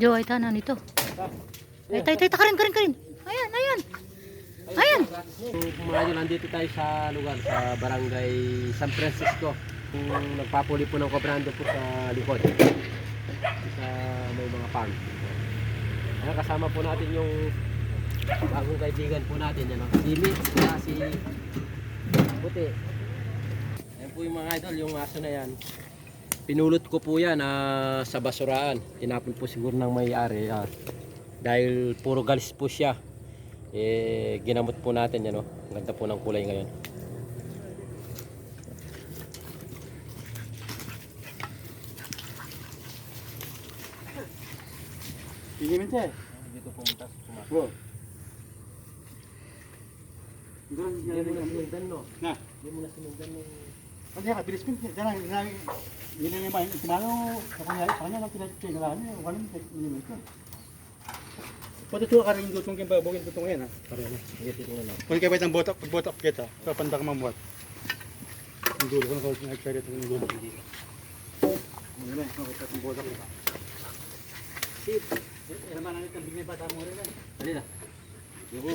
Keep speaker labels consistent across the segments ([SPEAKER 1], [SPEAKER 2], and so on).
[SPEAKER 1] Jo, ay tanan ito. Ay, takarin. Ayan. Ayan.
[SPEAKER 2] Mga idol, nandito tayo sa lugar, sa barangay San Francisco. Kung nagpapuli po ng kobrando po sa likod. Sa may mga farm. Ayan, kasama po natin yung bagong kaibigan po natin. Yan, si Mitch, si Puti. Ayan po yung mga idol, yung aso na yan. Pinulot ko po yan sa basuraan. Tinapon po siguro ng may-ari. Dahil puro galis po siya. Ginamot po natin yan. Ang ganda po ng kulay ngayon.
[SPEAKER 3] Pingin siya.
[SPEAKER 2] Dito pumunta.
[SPEAKER 3] Bro.
[SPEAKER 2] Hindi mo na sinundan, no?
[SPEAKER 3] Na.
[SPEAKER 2] Hindi mo na sinundan yung...
[SPEAKER 3] Kasi kabilis ko. Diyan lang. Yun yung mga itimano. Sa kanya lang pinagkailangan niya. Walang minimum ko. Pwede tuwa ka rin yung dutong kaya bugin dutong yan ha.
[SPEAKER 2] Pareho na. Sige, titingnan na.
[SPEAKER 3] Kung kaya itang botak kita. Kapanda ka mamuhat. Yung dulo ko na kawag nag-carry ito yung dulo. Hindi. Ano na, makita yung botak kita. Sip. Naman na itang bigay bata mo rin eh.
[SPEAKER 2] Dali na. Yung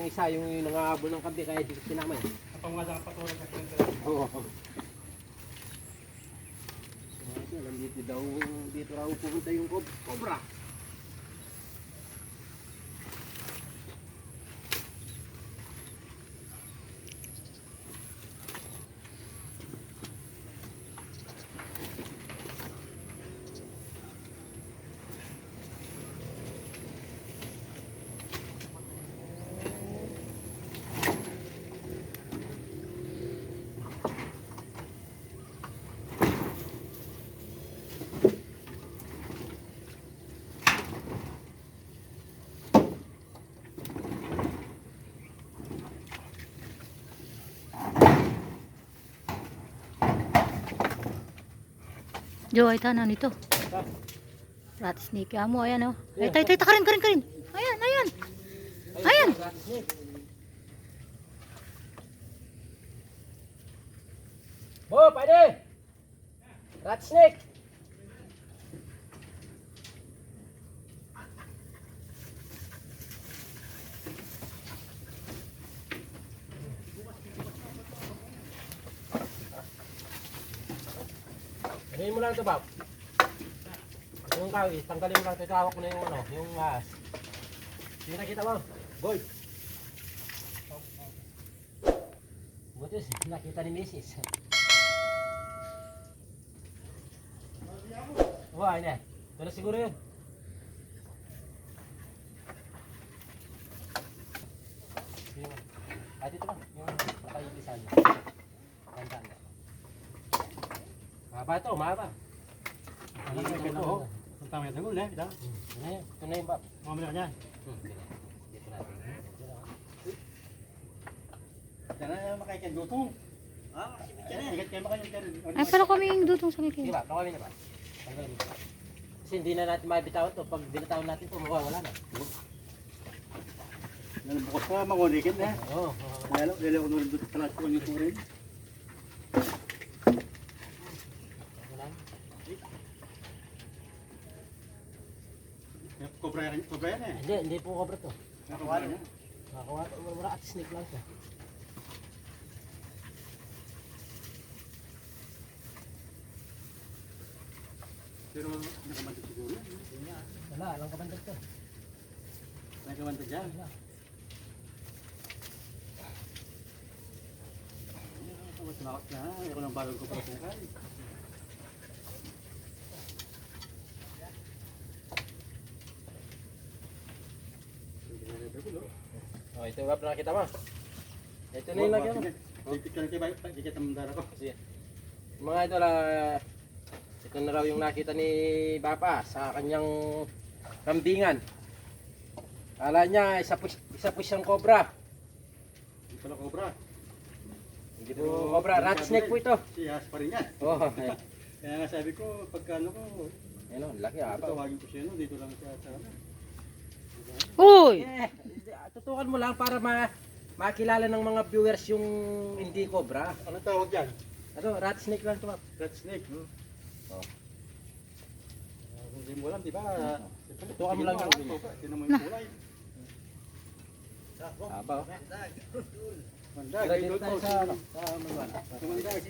[SPEAKER 2] isa, yung nangahabol ng kambi, kaya dito sinama eh.
[SPEAKER 3] Ang pangalang patuloy na kinita.
[SPEAKER 2] Oo. Dito raw pupunta yung cobra.
[SPEAKER 1] Jo, ay tanan ito. Rat snake amo, ayan oh. Ay, takarin. Ayan.
[SPEAKER 2] Bo, pwede! Rat snake! Ano mo lang ito, Bob? Yung kawis, tanggalin mo lang ito. Hawak ko na yung yung Sige, nakita mo. Boy! Buti, nakita ni Mrs. Wah, ini. Ito na siguro yun. Dito lang. Yung patayibisan niya. Tandaan mo. Mahaba ito, mahaba.
[SPEAKER 3] Ano na ito? Ang tama yung gulay. Ito
[SPEAKER 2] na yung Bob.
[SPEAKER 3] Mamili ka niyan.
[SPEAKER 2] Dito natin.
[SPEAKER 3] Diyan na makaikin dutong. Ikat kayo makaikin.
[SPEAKER 1] Ay, para kaming dutong sa
[SPEAKER 2] Sige
[SPEAKER 1] kikin.
[SPEAKER 2] ba, pakawin na ba? Tanggalin mo. Kasi hindi na natin mabitawan ito. Pag binatawan natin ito, mawawala na.
[SPEAKER 3] Bukas pa, makulikin na.
[SPEAKER 2] Oo.
[SPEAKER 3] Dahil ako nung dito talat ko yung turin. Kobra yan eh.
[SPEAKER 2] Hindi po cobra to.
[SPEAKER 3] Nakawala niya.
[SPEAKER 2] Wala at snake lang siya.
[SPEAKER 3] Pero nakamandag siguro.
[SPEAKER 2] Wala, alang kabandag to.
[SPEAKER 3] Nakamandag dyan. Nakakot na. Ayaw ng balon ko para sungkay.
[SPEAKER 2] Oh, ito yung Bob, nakita mo. Ito na yung lagyan mo.
[SPEAKER 3] Dikit ka lang kayo, dikit ang mandara ko.
[SPEAKER 2] Sige. Mga idol, ito na raw yung nakita ni Papa sa kanyang kambingan. Kala niya, isa po siyang cobra.
[SPEAKER 3] Hindi pala cobra.
[SPEAKER 2] Hindi po cobra, rat snake po ito.
[SPEAKER 3] Siyas pa rin yan.
[SPEAKER 2] Oh, ayan.
[SPEAKER 3] Kaya nga sabi ko, pagkano ko,
[SPEAKER 2] Ayun, laki
[SPEAKER 3] tawagin ko siya, no? Dito lang siya sa ano.
[SPEAKER 1] Uy!
[SPEAKER 2] Tutukan mo lang para makilala ng mga viewers yung hindi cobra.
[SPEAKER 3] Anong tawag yan?
[SPEAKER 2] Ano, rat snake lang ito.
[SPEAKER 3] Red snake.
[SPEAKER 2] Oh.
[SPEAKER 3] Kung hindi mo alam, di ba?
[SPEAKER 2] Tukan mo lang yung ulo mo.
[SPEAKER 3] Tinan mo yung kulay.
[SPEAKER 2] Haba oh.
[SPEAKER 3] Mandag,
[SPEAKER 2] Tara,
[SPEAKER 3] idol
[SPEAKER 2] dito tayo
[SPEAKER 3] ko.
[SPEAKER 2] sa ano? Sa Mandag.
[SPEAKER 3] Mandag.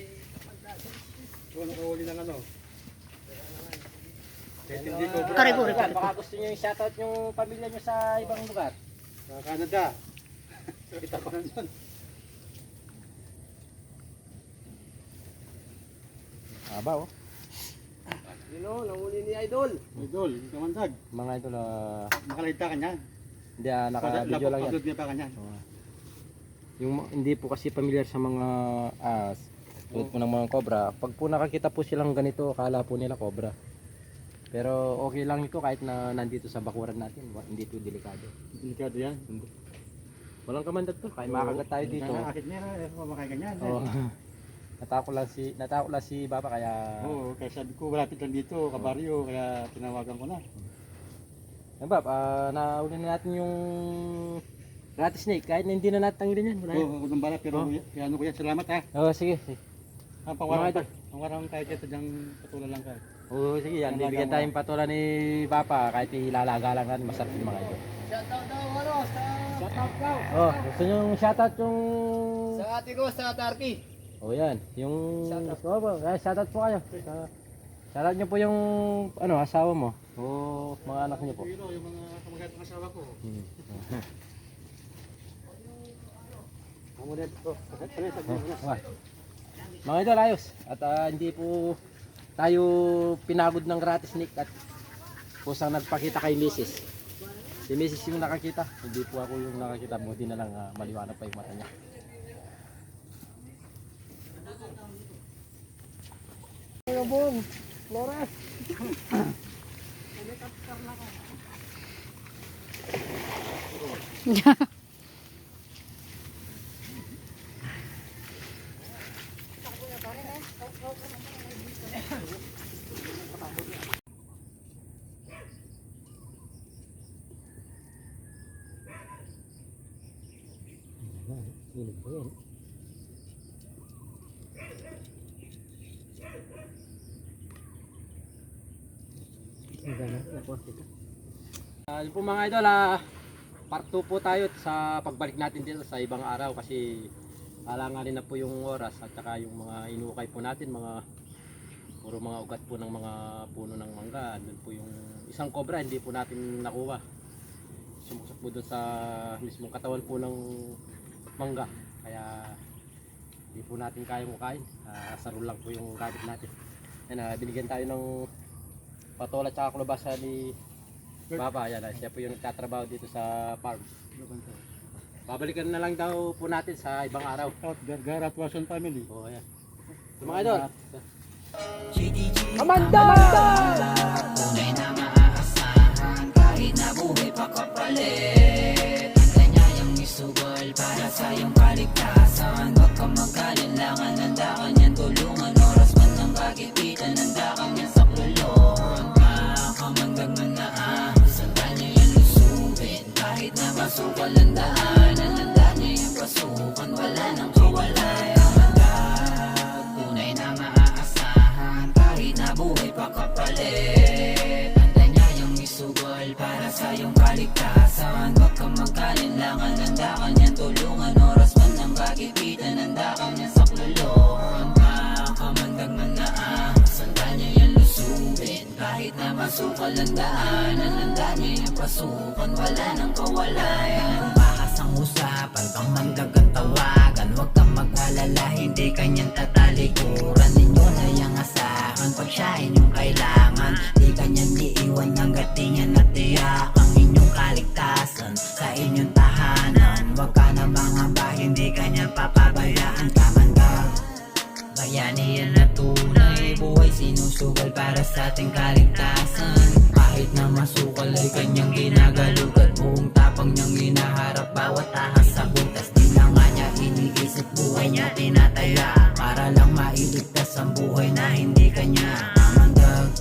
[SPEAKER 3] Ito nakahuli ng ano. Kahit hindi ko bro.
[SPEAKER 1] Kare ko,
[SPEAKER 2] Baka gusto nyo yung shoutout yung pamilya nyo sa ibang lugar.
[SPEAKER 3] Sa Canada. Kita ko na nun.
[SPEAKER 2] Haba oh. Yun o, nanguli ni Idol.
[SPEAKER 3] Idol, kamandag.
[SPEAKER 2] Mga idol,
[SPEAKER 3] Nakalita ka niyan.
[SPEAKER 2] hindi naka-video lang yan.
[SPEAKER 3] Pagod niya pa ka niyan.
[SPEAKER 2] Yung hindi po kasi familiar sa mga tulad po ng mga cobra. Pag po nakakita po silang ganito, akala po nila cobra. Pero okay lang ito kahit na nandito sa bakuran natin. Hindi po delikado.
[SPEAKER 3] Delikado yan.
[SPEAKER 2] Hindi. Walang kamandag to. Kahit makagat tayo dito.
[SPEAKER 3] Akit niya, mamakain ka niyan.
[SPEAKER 2] Oh. Natakot lang si Baba kaya.
[SPEAKER 3] Oo, kaya sabi ko malapit lang dito, kabaryo, kaya tinawagan ko na.
[SPEAKER 2] Bab, nauli na natin yung rattlesnake kahit na hindi na natin tanggalin yan. Wala yan.
[SPEAKER 3] Oo, ako nang bala, pero ano ko yan, salamat ha.
[SPEAKER 2] Oh, sige.
[SPEAKER 3] Pangwarang kahit ito diyang patulan lang kahit.
[SPEAKER 2] Oh, sige yan. Bibigyan tayong patulan ni Papa kahit ilalaga lang natin. Masarap yung mga ito.
[SPEAKER 4] Shoutout daw, ano, shoutout daw.
[SPEAKER 2] Oh, gusto nyo yung shoutout yung...
[SPEAKER 4] Sa ate ko, sa Tarky.
[SPEAKER 2] Oh, yan. Yung... Oh, shoutout po kayo. Shoutout nyo po yung asawa mo. O mga anak nyo po.
[SPEAKER 3] Yung mga kamagad ng asawa ko. Amunit ko.
[SPEAKER 2] Mga idol, ayos. At hindi po tayo pinagod ng rattlesnake at kusang nagpakita kay Mrs. Si Mrs. yung nakakita. Hindi po ako yung nakakita. Buti na lang maliwanag pa yung mata niya.
[SPEAKER 4] Bong, Flores.
[SPEAKER 2] Yun po mga idol, part 2 po tayo sa pagbalik natin dito sa ibang araw kasi alanganin na po yung oras at saka yung mga inukay po natin, puro mga ugat po ng mga puno ng mangga. Doon po yung isang cobra hindi po natin nakuha. Sumusok po doon sa mismong katawan po ng mangga. Kaya hindi po natin kayang mukain. Sarol lang po yung gamit natin. Binigyan tayo ng patola at saka kulabasa ni Baba. Yan, siya po yung nagtatrabaho dito sa farm. Babalikan na lang daw po natin sa ibang araw.
[SPEAKER 3] Out Gargar at Watson family.
[SPEAKER 2] Oh, ayan. So, mga idol.
[SPEAKER 4] Amanda!
[SPEAKER 5] Tunay na maaasahan kahit na buhay pa kapalit. Ang kanyang isugol para sa iyong kaligtasan. Huwag kang magkalinlangan, handa ka niyan tulungan. Oras man ng kagipitan, handa ka niyan saklulon. Makakamanggang man na sundan niya yan lusubin. Kahit na masukal ang daanan, handa niya yung pasukan. Wala nang kawalay ang mandag. Tunay na maaasahan kahit na buhay pa kapalit. Handa niya yung isugol para sa iyong kaligtasan. Huwag kang magkalinlangan, handa ka niyan tulungan. Oras man ng kagipitan, handa ka niyan saklulon. Makakamanggang man na sundan niya yan lusubin. Kahit na masukal ang daanan, handa niya yung pasukan. Wala nang kawalayan. Bahas ang usapan, pang mandagang tawagan. Huwag kang mag-alala, hindi kanyang tatalikuran. Ninyo na yung asahan, pag siya inyong kailangan. Di kanyang iiwan hanggat di niya natiyak ang inyong kaligtasan sa inyong tahanan. Huwag ka na mangamba, hindi kanyang papabayaan. Kamandag, bayani yan na tunay. Buhay sinusugal para sa ating kaligtasan. Kahit na masukal ay kanyang ginagalugat. Buong tapang niyang hinaharap bawat ahas sa butas. Di na nga niya iniisip, buhay niya tinataya para lang mailigtas ang buhay na hindi kanya. Kamandag,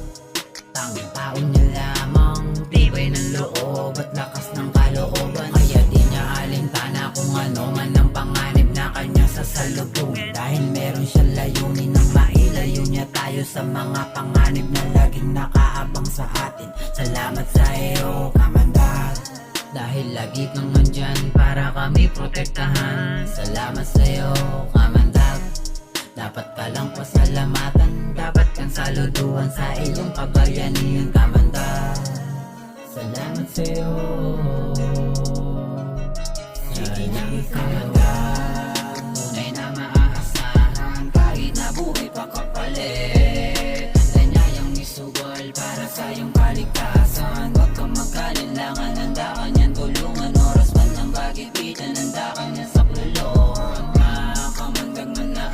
[SPEAKER 5] tanging taon niya lamang, tibay ng loob at lakas ng kalooban. Kaya di niya alintana kung ano man ang panganib na kanya sasalubong. Dahil meron siyang layunin ng mailayo niya tayo sa mga panganib na laging nakaabang sa atin. Salamat sa iyo Lagi kang nandyan para kami protektahan. Salamat sa'yo, Kamandag. Dapat ka lang pasalamatan, dapat kang saluduhan sa iyong kabayanihan, Kamandag. Salamat sa'yo. Salamat Kamandag. Tunay na maaasahan kahit na buhay pa kapalit. Ang ganyayang isugal para sa iyong kaligtasan. Huwag kang magkalinlangan, handa ka niyan tulungan. Oras man ang bagipitan, handa ka niyan sa kulungan. Kamandag man na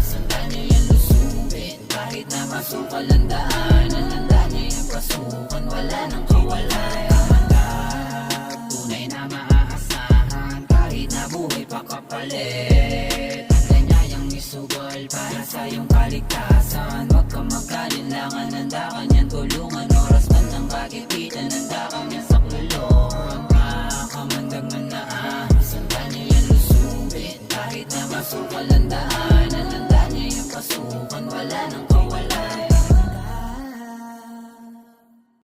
[SPEAKER 5] sundan niya yan lusubin. Kahit na masukal ang daanan, handa niya yung pasukan. Wala nang kawalan. Kamandag, tunay na maaasahan kahit na buhay pa kapalit. Ang ganyayang isugal para sa iyong kaligtasan. Huwag kang magkalinlangan, handa ka niyan tulungan. Oras man ang bagipitan, handa ka niyan sa kulungan. Kamandag man na sundan niya yan lusubin. Kahit na masukal ang daanan, handa niya yung pasukan. Wala nang